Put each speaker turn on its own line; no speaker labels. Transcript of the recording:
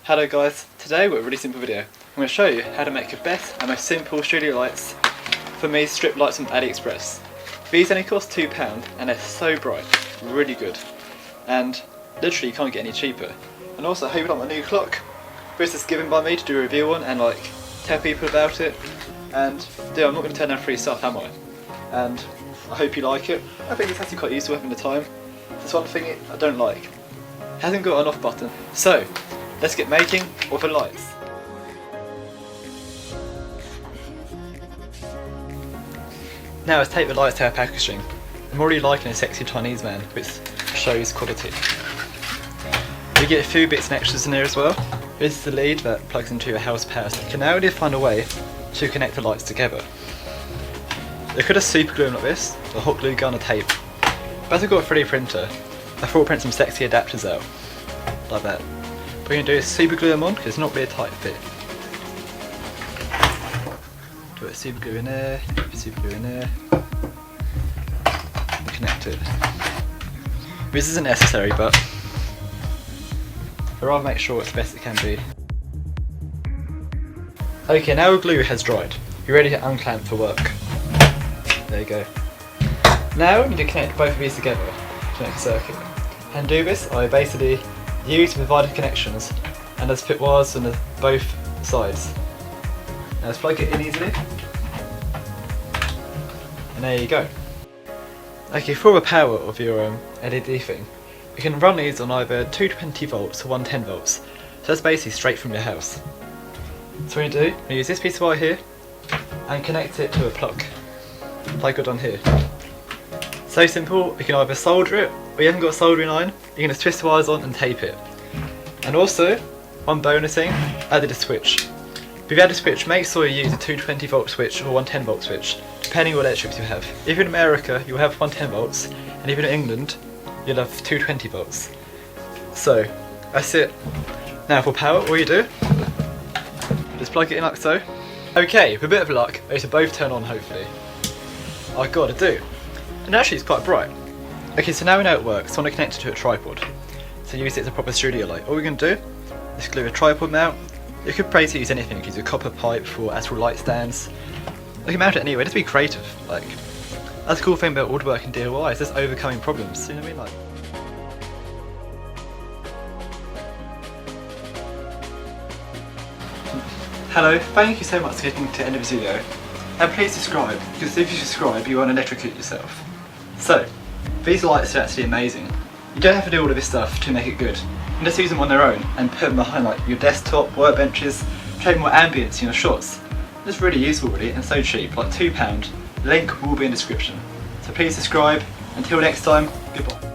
Hello guys, today we've got a really simple video. I'm going to show you how to make the best and most simple studio lights for me strip lights from AliExpress. These only cost £2 and they're so bright, really good, and literally you can't get any cheaper. And also I hope you like my new clock. This is given by me to do a review on and tell people about it, and I'm not going to turn down free stuff, am I? And I hope you like it. I think it's actually quite useful having the time. There's one thing I don't like. It hasn't got an off button. So let's get making all the lights. Now let's take the lights to our packaging. I'm already liking a sexy Chinese man, which shows quality. We get a few bits and extras in here as well. This is the lead that plugs into your house power, so you can now really find a way to connect the lights together. They could have super glue them like this, or hot glue gun or tape. But as I've got a 3D printer, I thought I'd print some sexy adapters out, like that. What we're going to do is super glue them on, because it's not really a tight fit. Do it, super glue in there, super glue in there, and connect it. This isn't necessary, but I'd rather make sure it's the best it can be. Okay, now the glue has dried. You're ready to unclamp for work. There you go. Now you need to connect both of these together to make a circuit. And to do this, I basically use the provided connections and let's put wires on both sides. Now let's plug it in easily. And there you go. Okay, for the power of your LED thing, you can run these on either 220 volts or 110 volts. So that's basically straight from your house. So what you do, you use this piece of wire here and connect it to a plug. Like I've done here. So simple, you can either solder it, or you haven't got a soldering iron, you can just twist the wires on and tape it. And also, one bonus thing, added a switch. If you've added a switch, make sure you use a 220 volt switch or 110 volt switch, depending on what electrics you have. If you're in America, you'll have 110 volts, and if you're in England, you'll have 220 volts. So, that's it. Now for power, all you do, just plug it in like so. Okay, with a bit of luck, they should both turn on hopefully. I gotta do. And actually it's quite bright. Okay, so now we know it works, so I want to connect it to a tripod. So use it as a proper studio light. All we're going to do is glue a tripod mount. You could basically use anything, you could use a copper pipe for actual light stands. You can mount it anyway, just be creative. That's the cool thing about woodwork and DIY, is just overcoming problems, you know what I mean? Hello, thank you so much for getting to the end of this video. And please subscribe, because if you subscribe you won't electrocute yourself. So, these lights are actually amazing. You don't have to do all of this stuff to make it good. You can just use them on their own and put them behind your desktop, workbenches, create more ambience in your shots. It's really useful really, and so cheap, like £2. Link will be in the description. So please subscribe. Until next time, goodbye.